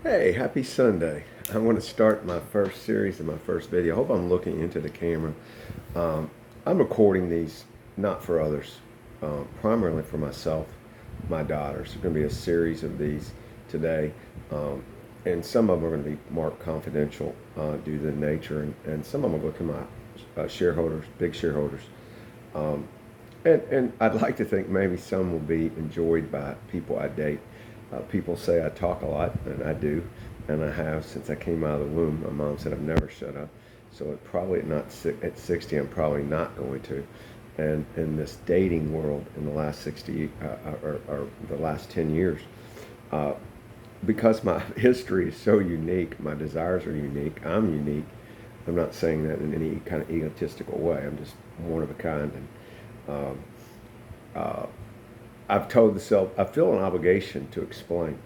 Hey, happy Sunday. I want to start my first series and my first video. I hope I'm looking into the camera. Um, I'm recording these not for others, primarily for myself, my daughters. There's going to be a series of these today, um, and some of them are going to be marked confidential due to the nature, and some of them will go to my shareholders, big shareholders. Um, and I'd like to think maybe some will be enjoyed by people I date. People say I talk a lot, and I do, and I have since I came out of the womb. My mom said I've never shut up, so it probably not at 60. I'm probably not going to. And in this dating world, in the last 60 or the last 10 years, uh, because my history is so unique, my desires are unique. I'm unique. I'm not saying that in any kind of egotistical way. I'm just one of a kind, and um, uh, I've told the self I feel an obligation to explain,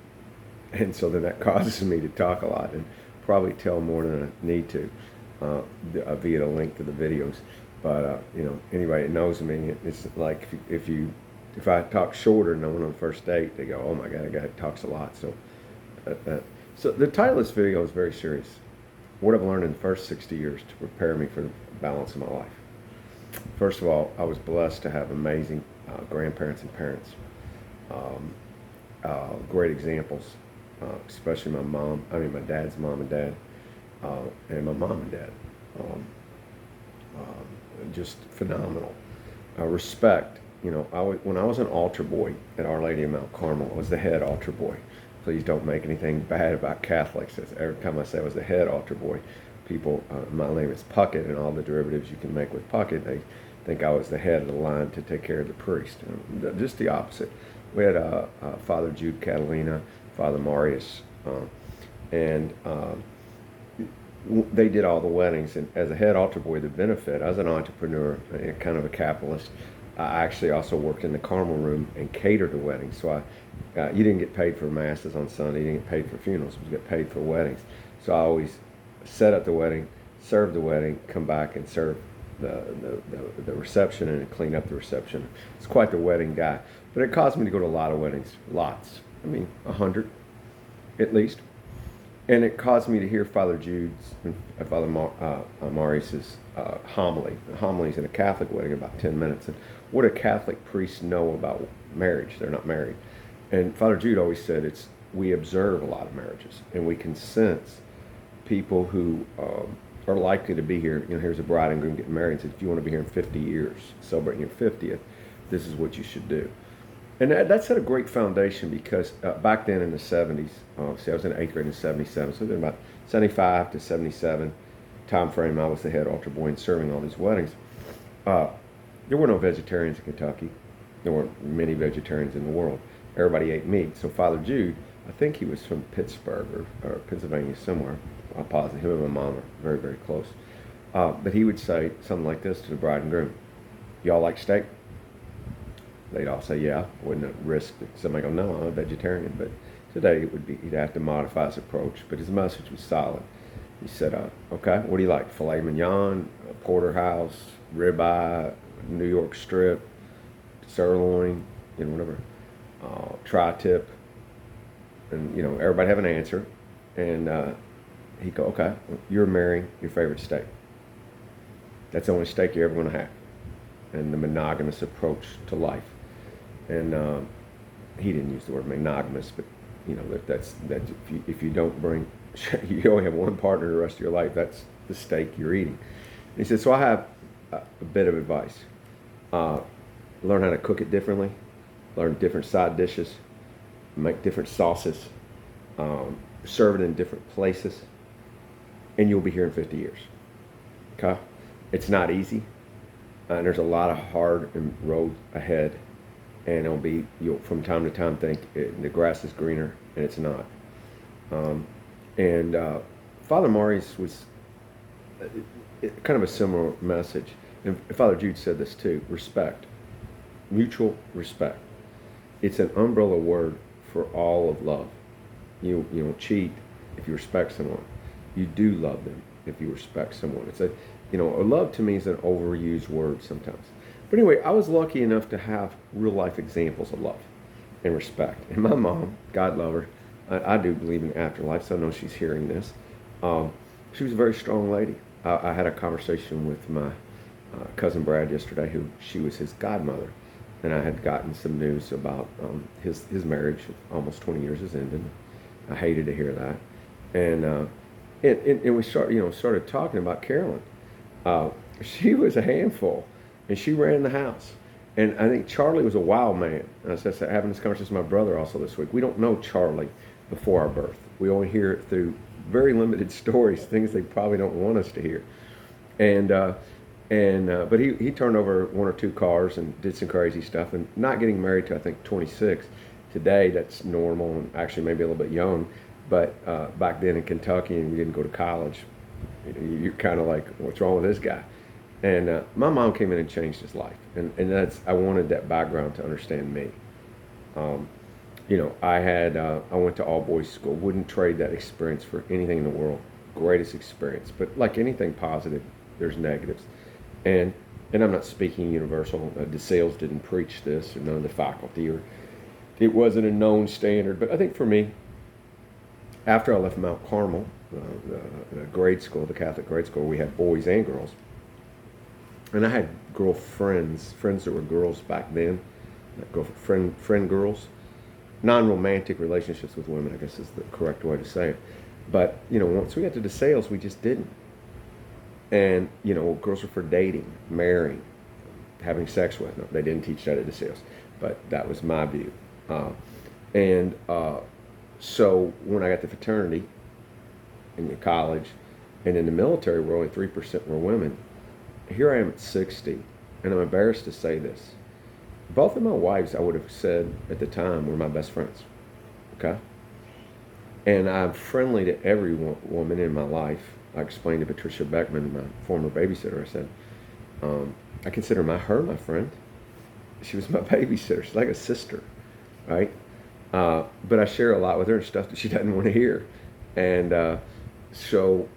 and so then that causes me to talk a lot and probably tell more than I need to via the link to the videos. But anybody that knows me, it's like if I talk shorter than I went on the first date, they go, "Oh my God, that guy talks a lot." So the title of this video is very serious. What I've learned in the first 60 years to prepare me for the balance of my life. First of all, I was blessed to have amazing grandparents and parents. Um, Great examples, especially my dad's mom and dad, and my mom and dad. Um, just phenomenal. Respect. When I was an altar boy at Our Lady of Mount Carmel, I was the head altar boy. Please don't make anything bad about Catholics. Every time I say I was the head altar boy, people, my name is Puckett, and all the derivatives you can make with Puckett, they think I was the head of the line to take care of the priest. Just the opposite. We had Father Jude Catalina, Father Marius, and they did all the weddings. And as a head altar boy, the benefit, I was an entrepreneur, kind of a capitalist. I actually also worked in the Carmel room and catered the weddings. So you didn't get paid for masses on Sunday. You didn't get paid for funerals. You get paid for weddings. So I always set up the wedding, serve the wedding, come back and serve the reception and clean up the reception. It's quite the wedding guy. But it caused me to go to a lot of weddings, lots. I mean, 100 at least. And it caused me to hear Father Jude's and Father Marius's homily. The homily's in a Catholic wedding, about 10 minutes. And what do Catholic priests know about marriage? They're not married. And Father Jude always said we observe a lot of marriages, and we can sense people who are likely to be here. Here's a bride and groom getting married, and said, if you want to be here in 50 years, celebrating your 50th, this is what you should do. And that set a great foundation because back then in the 70s, see, I was in 8th grade in 77, so it was about 75 to 77 time frame. I was the head altar boy and serving all these weddings. There were no vegetarians in Kentucky. There weren't many vegetarians in the world. Everybody ate meat. So Father Jude, I think he was from Pittsburgh or Pennsylvania somewhere. I'm positive. Him and my mom are very, very close. But he would say something like this to the bride and groom. Y'all like steak? They'd all say, yeah. Wouldn't risk somebody go, no, I'm a vegetarian. But today he'd have to modify his approach. But his message was solid. He said, okay, what do you like? Filet mignon, porterhouse, ribeye, New York strip, sirloin, whatever, tri-tip. And, everybody have an answer. And he'd go, okay, you're marrying your favorite steak. That's the only steak you're ever going to have. And the monogamous approach to life. And he didn't use the word monogamous, but that's if you don't bring, you only have one partner the rest of your life. That's the steak you're eating. And he said, so I have a bit of advice. Learn how to cook it differently. Learn different side dishes. Make different sauces. Serve it in different places, and you'll be here in 50 years. Okay, it's not easy. And there's a lot of hard road ahead, and you'll from time to time think the grass is greener, and it's not. And Father Marius was kind of a similar message, and Father Jude said this too: respect, mutual respect. It's an umbrella word for all of love. You don't cheat if you respect someone. You do love them if you respect someone. Love to me is an overused word sometimes. But anyway, I was lucky enough to have real life examples of love and respect. And my mom, God love her, I do believe in afterlife, so I know she's hearing this. Um, she was a very strong lady. I had a conversation with my cousin Brad yesterday, who she was his godmother, and I had gotten some news about his marriage. Almost 20 years has ended. I hated to hear that, and and we started talking about Carolyn. Uh, she was a handful, and she ran the house. And I think Charlie was a wild man. I was just having this conversation with my brother also this week. We don't know Charlie before our birth. We only hear it through very limited stories, things they probably don't want us to hear. And but he turned over one or two cars and did some crazy stuff. And not getting married to I think 26. Today that's normal and actually maybe a little bit young. But back then in Kentucky and you didn't go to college, you're kind of like, what's wrong with this guy? And my mom came in and changed his life. And that's, I wanted that background to understand me. Um, I went to all boys school, wouldn't trade that experience for anything in the world. Greatest experience. But like anything positive, there's negatives. And, and I'm not speaking universal. DeSales didn't preach this, or none of the faculty, or it wasn't a known standard. But I think for me, after I left Mount Carmel, the grade school, the Catholic grade school, we had boys and girls. And I had girlfriends, friends that were girls back then, friend girls, non-romantic relationships with women, I guess is the correct way to say it. But, once we got to DeSales, we just didn't. And, girls were for dating, marrying, having sex with. No, they didn't teach that at DeSales, but that was my view. And so when I got to fraternity in the college and in the military where only 3% were women, here I am at 60, and I'm embarrassed to say this. Both of my wives, I would have said at the time, were my best friends. Okay? And I'm friendly to every woman in my life. I explained to Patricia Beckman, my former babysitter, I said, I consider her my friend. She was my babysitter. She's like a sister, right? But I share a lot with her and stuff that she doesn't want to hear. And so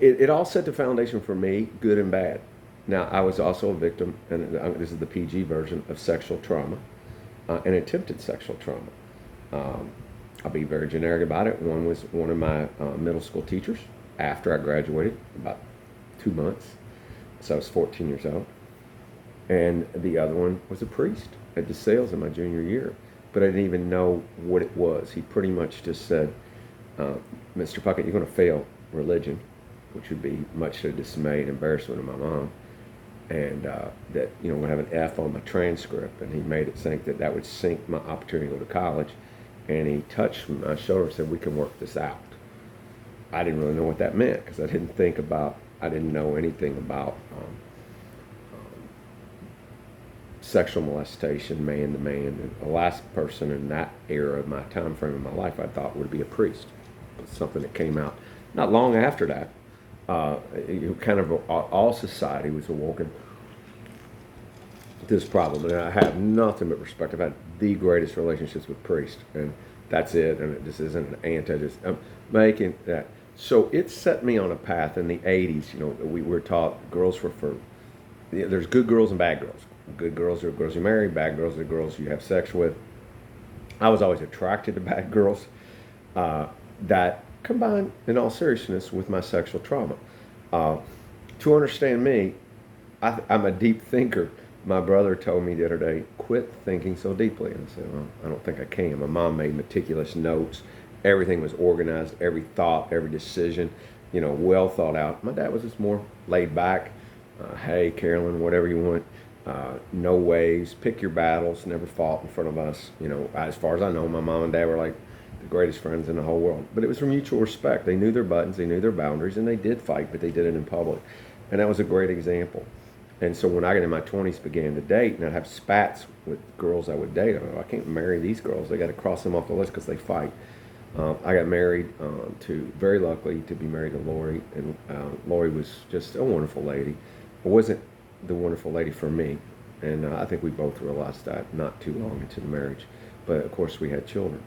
it all set the foundation for me, good and bad. Now, I was also a victim, and this is the PG version, of sexual trauma, and attempted sexual trauma. I'll be very generic about it. One was one of my middle school teachers after I graduated, about 2 months. So I was 14 years old. And the other one was a priest at DeSales in my junior year. But I didn't even know what it was. He pretty much just said, Mr. Puckett, you're going to fail religion, which would be much to the dismay and embarrassment of my mom. And that, would have an F on my transcript. And he made it think that would sink my opportunity to go to college. And he touched my shoulder and said, we can work this out. I didn't really know what that meant because I didn't know anything about sexual molestation, man to man. And the last person in that era of my time frame in my life I thought would be a priest. It's something that came out not long after that. All society was awoken to this problem. And I have nothing but respect. I've had the greatest relationships with priests, and that's it. And this isn't an I'm making that. So it set me on a path in the 80s. We were taught girls were for, there's good girls and bad girls. Good girls are girls you marry, bad girls are girls you have sex with. I was always attracted to bad girls. That combined, in all seriousness, with my sexual trauma. To understand me, I'm a deep thinker. My brother told me the other day, quit thinking so deeply. And I said, well, I don't think I can. My mom made meticulous notes. Everything was organized, every thought, every decision, well thought out. My dad was just more laid back. Hey, Carolyn, whatever you want. No waves, pick your battles, never fought in front of us. As far as I know, my mom and dad were like the greatest friends in the whole world. But it was from mutual respect. They knew their buttons, they knew their boundaries, and they did fight, but they did it in public. And that was a great example. And so when I got in my 20s, began to date, and I'd have spats with girls I would date. I can't marry these girls. I got to cross them off the list because they fight. I got married very lucky to be married to Lori, and Lori was just a wonderful lady. It wasn't the wonderful lady for me, and I think we both realized that not too long into the marriage. But of course we had children,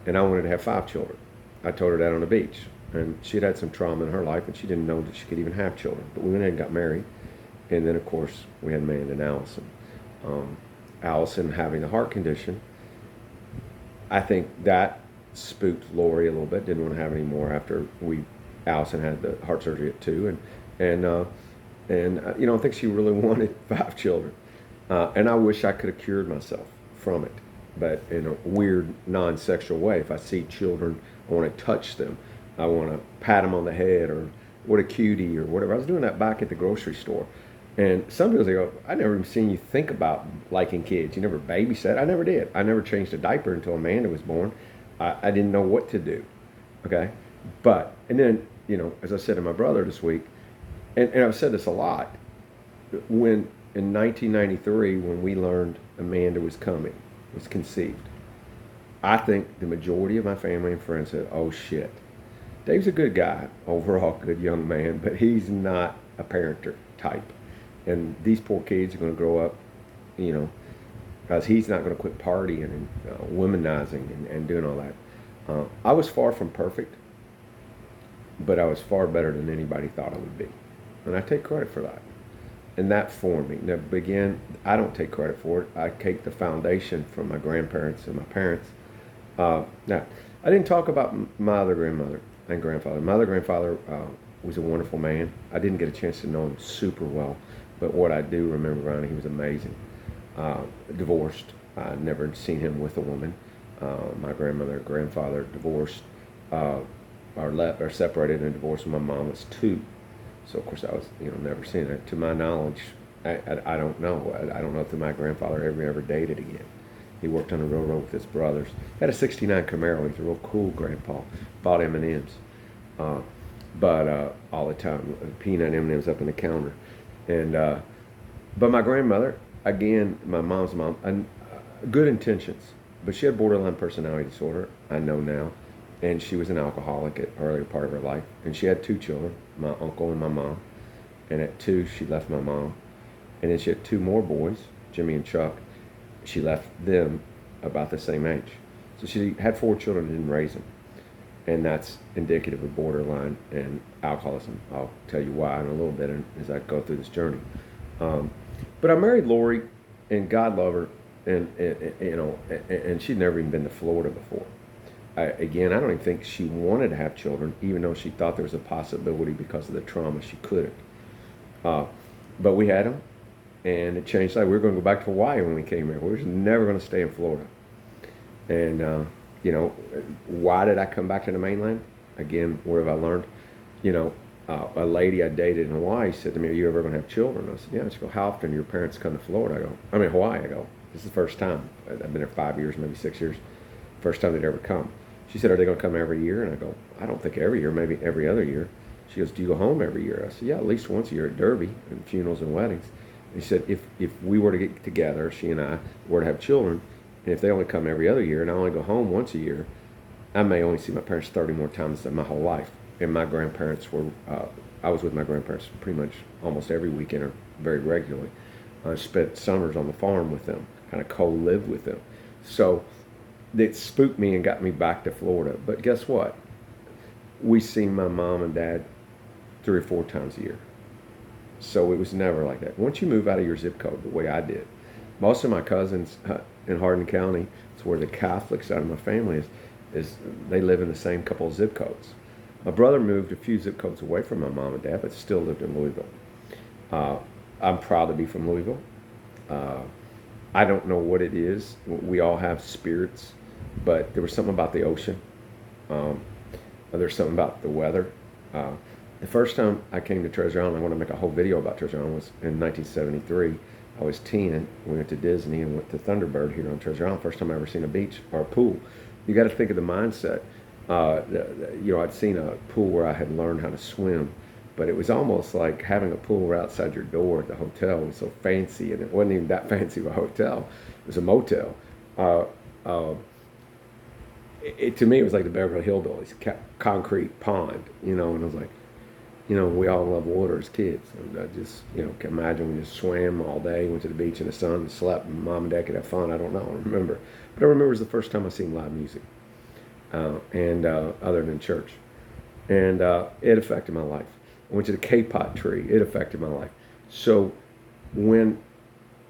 and I wanted to have 5 children. I told her that on the beach, and she'd had some trauma in her life, and she didn't know that she could even have children. But we went ahead and got married. And then, of course, we had Amanda and Allison. Allison having a heart condition, I think that spooked Lori a little bit. Didn't want to have any more after Allison had the heart surgery at 2, and I think she really wanted 5 children, and I wish I could have cured myself from it, but in a weird non-sexual way. If I see children, I want to touch them, I want to pat them on the head, or what a cutie, or whatever. I was doing that back at the grocery store. And some people say, "Oh, I never even seen you think about liking kids. You never babysat." I never did. I never changed a diaper until Amanda was born. I didn't know what to do. Okay, and then as I said to my brother this week, and I've said this a lot, when in 1993 when we learned Amanda was coming, was conceived, I think the majority of my family and friends said, "Oh shit, Dave's a good guy, overall good young man, but he's not a parenter type." And these poor kids are going to grow up, because he's not going to quit partying and womanizing and doing all that. I was far from perfect, but I was far better than anybody thought I would be. And I take credit for that. And that formed me. Now, I don't take credit for it. I take the foundation from my grandparents and my parents. Now, I didn't talk about my other grandmother and grandfather. My other grandfather was a wonderful man. I didn't get a chance to know him super well. But what I do remember around him, he was amazing. Divorced. I never seen him with a woman. My grandmother and grandfather divorced, or separated and divorced when my mom was 2. So of course I was, never seen it. To my knowledge, I don't know. I don't know if my grandfather ever dated again. He worked on the railroad with his brothers. He had a '69 Camaro. He's a real cool grandpa. Bought M&Ms, but all the time, peanut M&Ms up in the counter. And but my grandmother, again, my mom's mom, good intentions, but she had borderline personality disorder. I know now, and she was an alcoholic at earlier part of her life. And she had 2 children, my uncle and my mom. And at 2, she left my mom, and then she had 2 more boys, Jimmy and Chuck. She left them about the same age. So she had 4 children and didn't raise them. And that's indicative of borderline and alcoholism. I'll tell you why in a little bit as I go through this journey. But I married Lori, and God love her, and she'd never even been to Florida before. I don't even think she wanted to have children, even though she thought there was a possibility because of the trauma she couldn't. But we had them, and it changed. Like, we were going to go back to Hawaii when we came here. We were never going to stay in Florida. And why did I come back to the mainland? Again, what have I learned? A lady I dated in Hawaii said to me, "Are you ever going to have children?" I said, "Yeah." She goes, "How often do your parents come to Florida?" Hawaii. I go, "This is the first time. I've been there 5 years, maybe 6 years. First time they'd ever come." She said, "Are they going to come every year?" And I go, "I don't think every year, maybe every other year." She goes, "Do you go home every year?" I said, "Yeah, at least once a year at Derby and funerals and weddings." And she said, if we were to get together, she and I were to have children, and if they only come every other year and I only go home once a year, I may only see my parents 30 more times than my whole life. And my grandparents were, I was with my grandparents pretty much almost every weekend or very regularly. I spent summers on the farm with them, kind of co-lived with them. So it spooked me and got me back to Florida. But guess what? We see my mom and dad 3 or 4 times a year. So it was never like that. Once you move out of your zip code the way I did, most of my cousins in Hardin County, it's where the Catholic side of my family is they live in the same couple of zip codes. My brother moved a few zip codes away from my mom and dad, but still lived in Louisville. I'm proud to be from Louisville. I don't know what it is. We all have spirits, but there was something about the ocean. There's something about the weather. The first time I came to Treasure Island, I want to make a whole video about Treasure Island, was in 1973. I was 10. We went to Disney and went to Thunderbird here on Treasure Island. First time I ever seen a beach or a pool. You got to think of the mindset. I'd seen a pool where I had learned how to swim, but it was almost like having a pool right outside your door at the hotel. It was so fancy, and it wasn't even that fancy of a hotel. It was a motel. To me, it was like the Beverly Hillbillies, concrete pond, and I was like, we all love water as kids. And I just, can imagine we just swam all day, went to the beach in the sun, and slept, and mom and dad could have fun. I don't know, I don't remember. But I remember it was the first time I seen live music, other than church. And it affected my life. I went to the K-pot tree. It affected my life. So when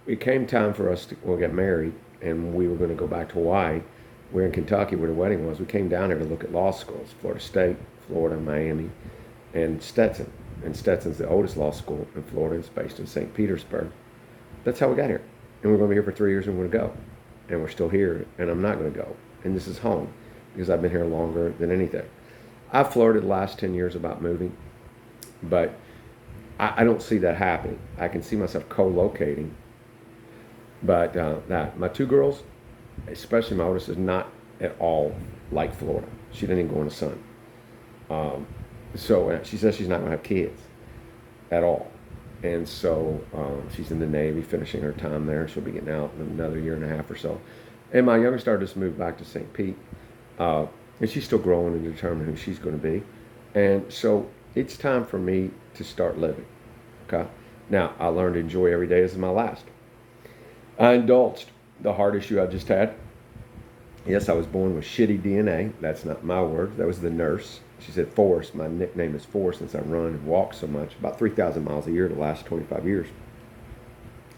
it came time for us to get married, and we were going to go back to Hawaii, We're in Kentucky where the wedding was. We came down here to look at law schools, Florida State, Florida, Miami, and Stetson. And Stetson's the oldest law school in Florida. It's based in St. Petersburg. That's how we got here. And we're going to be here for 3 years and we're going to go. And we're still here, and I'm not going to go. And this is home because I've been here longer than anything. I've flirted the last 10 years about moving, but I don't see that happening. I can see myself co-locating. But my two girls, especially my oldest, is not at all like Florida. She didn't even go in the sun. So she says she's not going to have kids at all. And so she's in the Navy, finishing her time there. She'll be getting out in another year and a half or so. And my youngest daughter just moved back to St. Pete. And she's still growing and determining who she's going to be. And so it's time for me to start living. Okay? Now, I learned to enjoy every day as my last. I indulged the heart issue I just had. Yes, I was born with shitty DNA. That's not my word. That was the nurse. She said, Forrest. My nickname is Forrest since I run and walk so much. About 3,000 miles a year the last 25 years.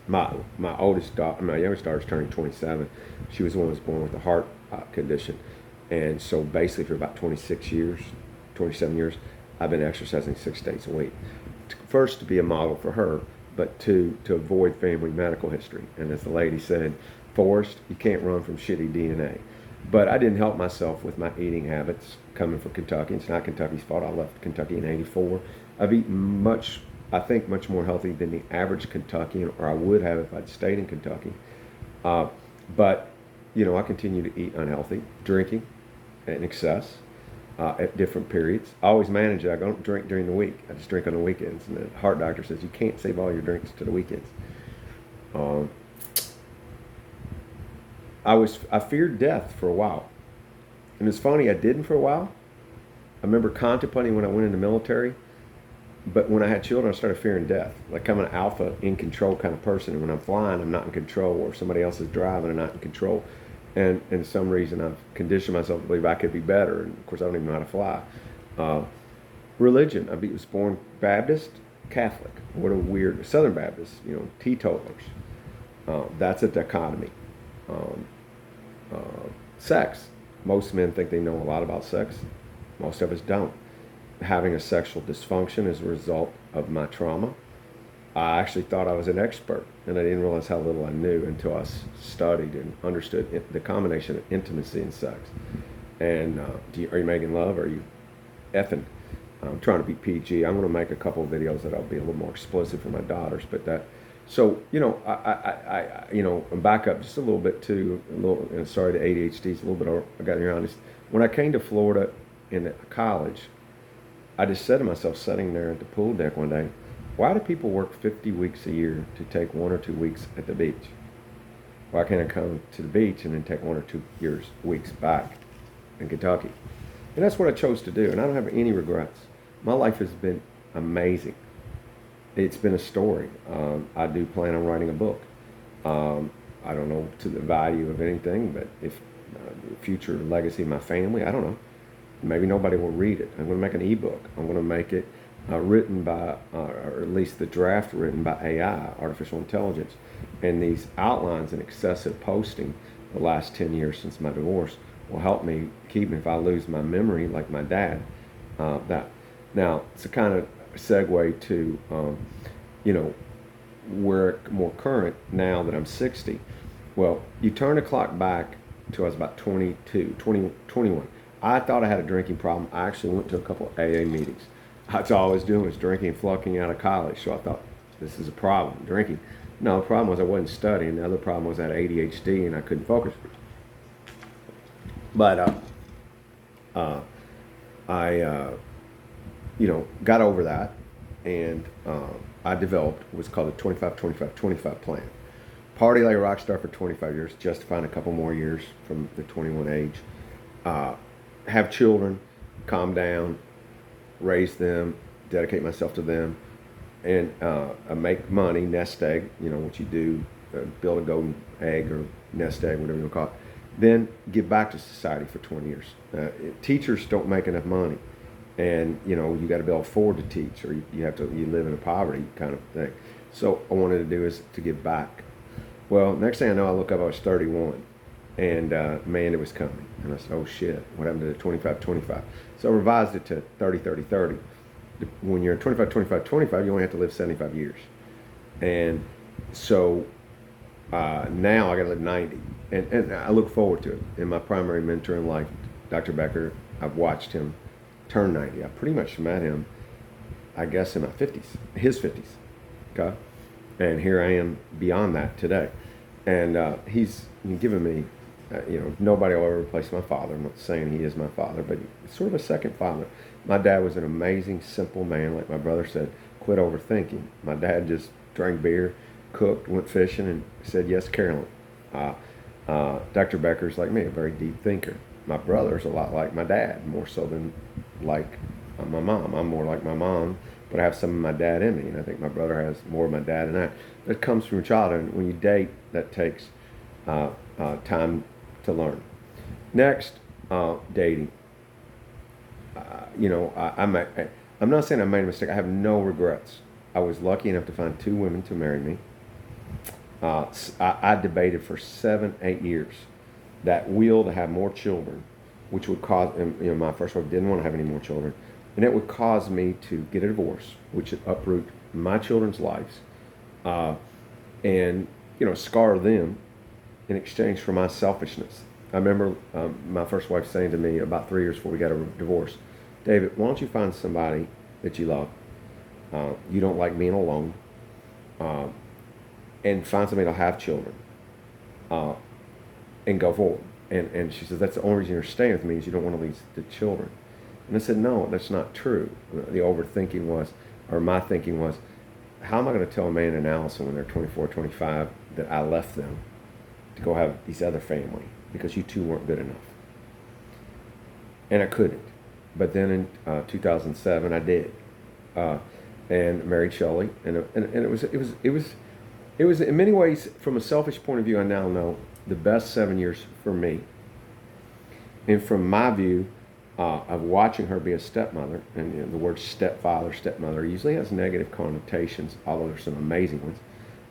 My youngest daughter's turning 27. She was the one who was born with a heart condition. And so basically for about 27 years, I've been exercising 6 days a week. First, to be a model for her, but two, to avoid family medical history. And as the lady said, Forrest, you can't run from shitty DNA. But I didn't help myself with my eating habits coming from Kentucky. It's not Kentucky's fault. I left Kentucky in '84. I've eaten much more healthy than the average Kentuckian, or I would have if I'd stayed in Kentucky. But, I continue to eat unhealthy, drinking in excess at different periods. I always manage it. I don't drink during the week. I just drink on the weekends. And the heart doctor says you can't save all your drinks to the weekends. I feared death for a while. And it's funny, I didn't for a while. I remember contemplating when I went in the military, but when I had children, I started fearing death. Like I'm an alpha, in control kind of person. And when I'm flying, I'm not in control, or somebody else is driving, I'm not in control. And for some reason, I've conditioned myself to believe I could be better. And of course, I don't even know how to fly. Religion, I was born Baptist, Catholic. What a weird, Southern Baptist, teetotalers. That's a dichotomy. Sex. Most men think they know a lot about sex. Most of us don't. Having a sexual dysfunction is a result of my trauma. I actually thought I was an expert, and I didn't realize how little I knew until I studied and understood the combination of intimacy and sex. And are you making love, or are you effing? I'm trying to be PG. I'm going to make a couple of videos that I'll be a little more explicit for my daughters, but that. So, I back up just a little bit too, and sorry, the ADHD is a little bit, I got to be honest. When I came to Florida in college, I just said to myself, sitting there at the pool deck one day, why do people work 50 weeks a year to take 1 or 2 weeks at the beach? Why can't I come to the beach and then take 1 or 2 weeks back in Kentucky? And that's what I chose to do, and I don't have any regrets. My life has been amazing. It's been a story. I do plan on writing a book. I don't know to the value of anything, but if future legacy of my family, I don't know. Maybe nobody will read it. I'm going to make an ebook. I'm going to make it written by, or at least the draft written by AI, artificial intelligence. And these outlines and excessive posting the last 10 years since my divorce will help me keep me if I lose my memory like my dad. Now, it's a kind of segue to, we're more current now that I'm 60. Well, you turn the clock back to I was about 21. I thought I had a drinking problem. I actually went to a couple of AA meetings. That's all I was doing was drinking, flunking out of college. So I thought, this is a problem, drinking. No, the problem was I wasn't studying. The other problem was I had ADHD and I couldn't focus. But I got over that, and I developed what's called the 25-25-25 plan. Party like a rock star for 25 years, justifying a couple more years from the 21 age. Have children, calm down, raise them, dedicate myself to them, and make money, nest egg, what you do, build a golden egg or nest egg, whatever you want to call it. Then give back to society for 20 years. Teachers don't make enough money. And, you got to be able to afford to teach, or you live in a poverty kind of thing. So I wanted to do is to give back. Well, next thing I know, I look up, I was 31. And man, it was coming. And I said, oh shit, what happened to the 25-25? So I revised it to 30-30-30. When you're 25-25-25, you only have to live 75 years. And so now I got to live 90. And I look forward to it. And my primary mentor in life, Dr. Becker, I've watched him turn 90. I pretty much met him, I guess, in my 50s, his 50s. Okay? And here I am beyond that today. And he's given me, nobody will ever replace my father. I'm not saying he is my father, but he's sort of a second father. My dad was an amazing, simple man. Like my brother said, quit overthinking. My dad just drank beer, cooked, went fishing, and said, yes, Carolyn. Dr. Becker's like me, a very deep thinker. My brother's a lot like my dad, more so than like my mom. I'm more like my mom, but I have some of my dad in me, and I think my brother has more of my dad in that. That comes from childhood. And when you date, that takes time to learn. Next, dating. I'm not saying I made a mistake. I have no regrets. I was lucky enough to find 2 women to marry me. I debated for 7-8 years that will to have more children, which would cause, my first wife didn't want to have any more children, and it would cause me to get a divorce, which would uproot my children's lives, and scar them in exchange for my selfishness. I remember my first wife saying to me about 3 years before we got a divorce, David, why don't you find somebody that you love, you don't like being alone, and find somebody that'll have children, and go forward. And she says, that's the only reason you're staying with me is you don't want to lose the children. And I said, no, that's not true. The overthinking was, or my thinking was, how am I going to tell Amanda and Allison when they're 24, 25 that I left them to go have these other family because you two weren't good enough? And I couldn't. But then in 2007, I did, and married Shelley, and it was in many ways, from a selfish point of view, I now know the best 7 years for me. And from my view of watching her be a stepmother, and the word stepfather, stepmother usually has negative connotations, although there's some amazing ones.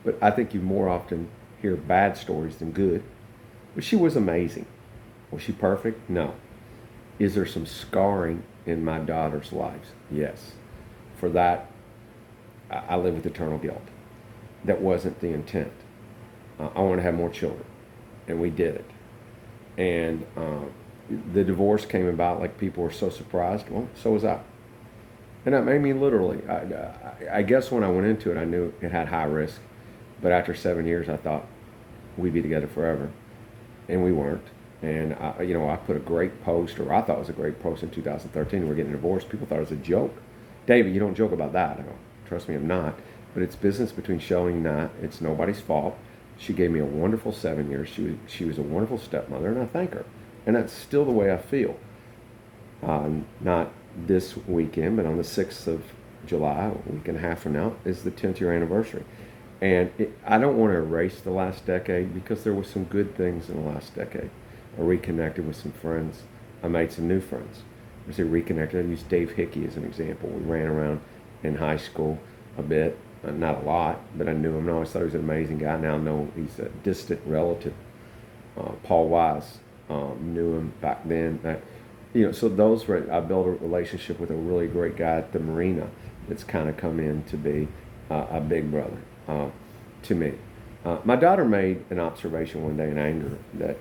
But I think you more often hear bad stories than good. But she was amazing. Was she perfect? No. Is there some scarring in my daughter's lives? Yes. For that, I live with eternal guilt. That wasn't the intent. I want to have more children, and we did it. And the divorce came about like people were so surprised. Well, so was I. And that made me literally, I guess when I went into it, I knew it had high risk. But after 7 years, I thought we'd be together forever. And we weren't. And I put a great post, or I thought it was a great post in 2013. We're getting divorced. People thought it was a joke. David, you don't joke about that. I go, trust me, I'm not. But it's business between Shelley and I. It's nobody's fault. She gave me a wonderful 7 years. She was a wonderful stepmother, and I thank her. And that's still the way I feel. Not this weekend, but on the 6th of July, a week and a half from now, is the 10th year anniversary. And I don't want to erase the last decade because there were some good things in the last decade. I reconnected with some friends. I made some new friends. I say reconnected. I use Dave Hickey as an example. We ran around in high school a bit, not a lot, but I knew him and I always thought he was an amazing guy. Now I know he's a distant relative. Paul Wise, knew him back then. So those were, I built a relationship with a really great guy at the marina that's kind of come in to be a big brother to me. My daughter made an observation one day in anger that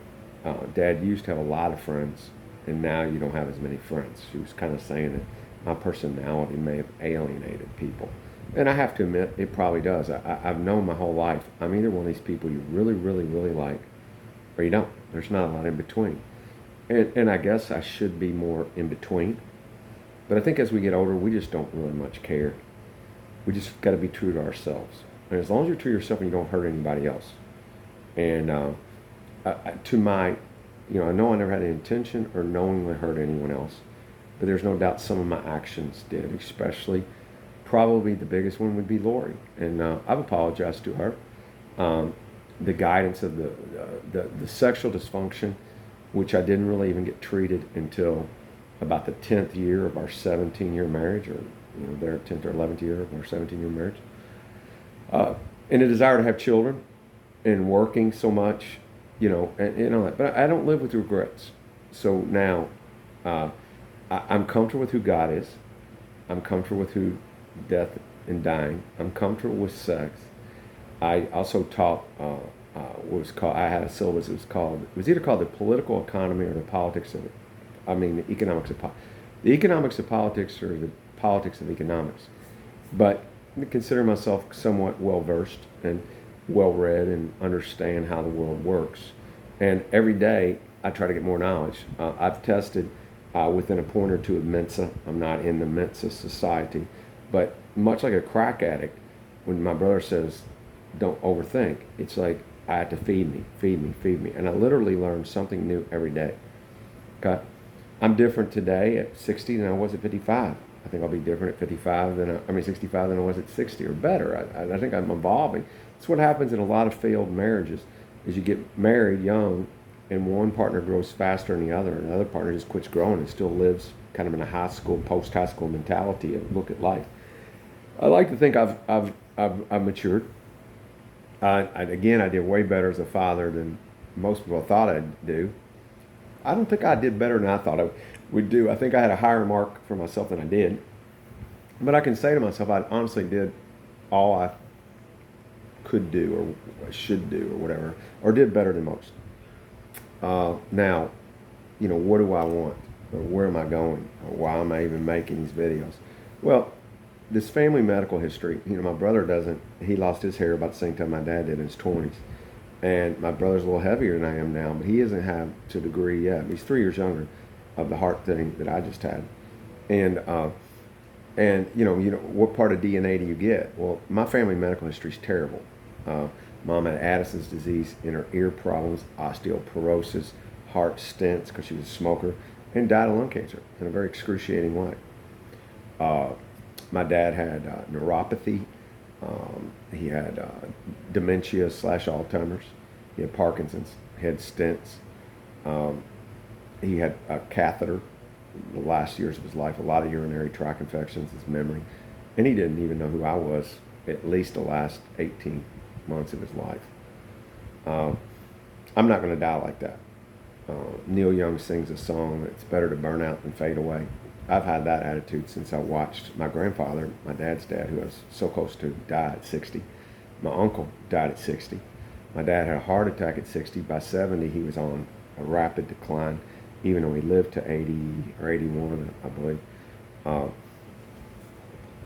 Dad used to have a lot of friends, and now you don't have as many friends. She was kind of saying that my personality may have alienated people. And I have to admit, it probably does. I've known my whole life, I'm either one of these people you really, really, really like, or you don't. There's not a lot in between. And I guess I should be more in between. But I think as we get older, we just don't really much care. We just got to be true to ourselves. And as long as you're true to yourself and you don't hurt anybody else. And to my, I know I never had the intention or knowingly hurt anyone else, but there's no doubt some of my actions did, especially probably the biggest one would be Lori. And I've apologized to her. The guidance of the sexual dysfunction, which I didn't really even get treated until about the 10th year of our 17-year marriage, or their 10th or 11th year of our 17-year marriage. And a desire to have children, and working so much, but I don't live with regrets. So now, uh, I'm comfortable with who God is. I'm comfortable with who death and dying. I'm comfortable with sex. I also taught what was called. I had a syllabus. It was either called the political economy or the politics of, the economics of the economics of politics or the politics of economics. But I consider myself somewhat well versed and well read and understand how the world works. And every day I try to get more knowledge. I've tested within a point or two of Mensa. I'm not in the Mensa society, but much like a crack addict, when my brother says, "Don't overthink," it's like I have to feed me, feed me, feed me, and I literally learn something new every day. Okay, I'm different today at 60 than I was at 55. I think I'll be different at 55 65 than I was at 60 or better. I think I'm evolving. It's what happens in a lot of failed marriages is you get married young and one partner grows faster than the other and the other partner just quits growing and still lives kind of in a high school, post-high school mentality and look at life. I like to think I've matured. Again, I did way better as a father than most people thought I'd do. I don't think I did better than I thought I would do. I think I had a higher mark for myself than I did. But I can say to myself, I honestly did all I could do or should do or whatever, or did better than most. Now, what do I want? Or where am I going? Or why am I even making these videos? Well, this family medical history, my brother he lost his hair about the same time my dad did in his 20s. And my brother's a little heavier than I am now, but he doesn't have to a degree yet. He's 3 years younger of the heart thing that I just had. And what part of DNA do you get? Well, my family medical history is terrible. Mom had Addison's disease, inner ear problems, osteoporosis, heart stents because she was a smoker, and died of lung cancer in a very excruciating way. My dad had neuropathy. He had dementia / Alzheimer's. He had Parkinson's. He had stents. He had a catheter the last years of his life, a lot of urinary tract infections, his memory. And he didn't even know who I was at least the last 18 months of his life. I'm not going to die like that. Neil Young sings a song, "It's better to burn out than fade away." I've had that attitude since I watched my grandfather, my dad's dad, who I was so close to, die at 60. My uncle died at 60. My dad had a heart attack at 60. By 70, he was on a rapid decline, even though he lived to 80 or 81, I believe.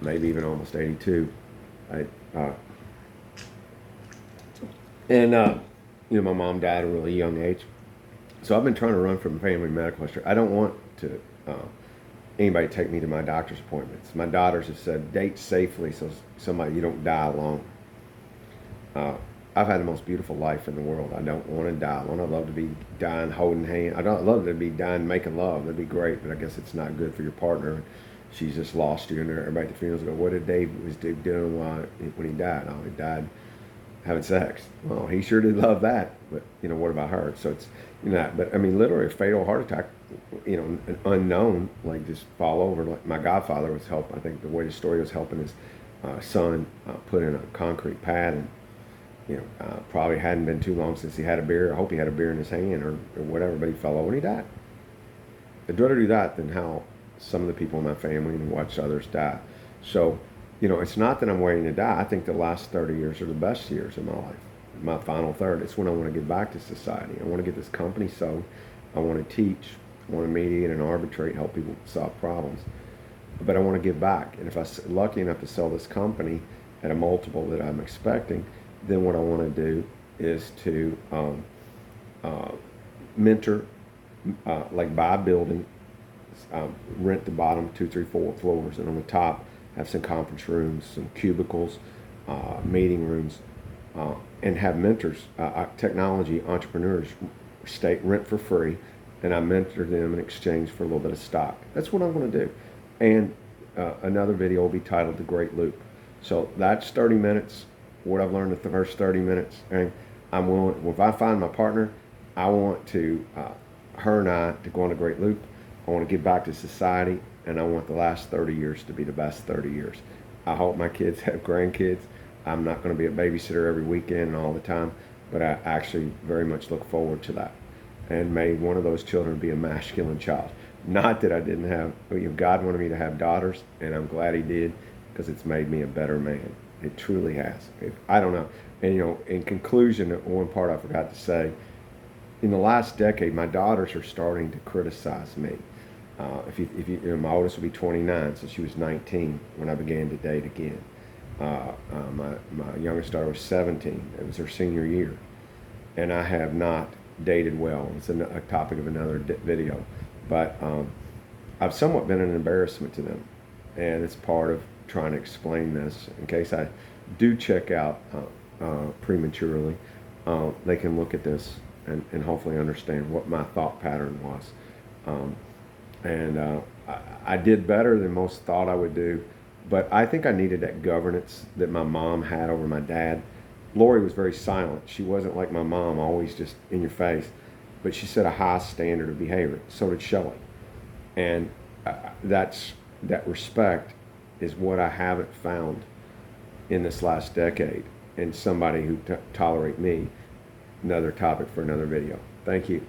Maybe even almost 82. My mom died at a really young age. So I've been trying to run from family medical history. I don't want to anybody take me to my doctor's appointments. My daughters have said, date safely so you don't die alone. I've had the most beautiful life in the world. I don't want to die alone. I'd love to be dying holding hands. I'd love to be dying making love. That'd be great, but I guess it's not good for your partner. She's just lost you, and everybody at the funerals go, "What did Dave doing when he died?" "Oh, he died having sex." Well, he sure did love that, but what about her? So it's but I mean, literally a fatal heart attack, an unknown, like just fall over. Like my godfather was helping. I think the way the story was helping his son put in a concrete pad, and probably hadn't been too long since he had a beer. I hope he had a beer in his hand or whatever, but he fell over and he died. I'd rather do that than how some of the people in my family and watch others die. So, it's not that I'm waiting to die. I think the last 30 years are the best years of my life. My final third, it's when I want to give back to society. I want to get this company sold. I want to teach. I want to mediate and arbitrate, help people solve problems. But I want to give back. And if I'm lucky enough to sell this company at a multiple that I'm expecting, then what I want to do is to mentor, like buy a building, rent the bottom 2, 3, 4 floors, and on the top have some conference rooms, some cubicles, meeting rooms, and have mentors, technology entrepreneurs, rent for free, and I mentor them in exchange for a little bit of stock. That's what I'm going to do. And another video will be titled "The Great Loop." So that's 30 minutes. What I've learned in the first 30 minutes, and I'm willing. If I find my partner, I want to her and I to go on a great loop. I want to give back to society, and I want the last 30 years to be the best 30 years. I hope my kids have grandkids. I'm not going to be a babysitter every weekend and all the time, but I actually very much look forward to that. And may one of those children be a masculine child. Not that I didn't have, God wanted me to have daughters, and I'm glad He did, because it's made me a better man. It truly has. I don't know. And in conclusion, one part I forgot to say, in the last decade, my daughters are starting to criticize me. My oldest will be 29, so she was 19 when I began to date again. My youngest daughter was 17. It was her senior year, and I have not dated well. It's a topic of another video, but I've somewhat been an embarrassment to them, and it's part of trying to explain this. In case I do check out prematurely, they can look at this and hopefully understand what my thought pattern was. I did better than most thought I would do, but I think I needed that governance that my mom had over my dad. Lori was very silent. She wasn't like my mom, always just in your face, but she set a high standard of behavior. So did Shelley. And that respect is what I haven't found in this last decade in somebody who tolerate me. Another topic for another video. Thank you.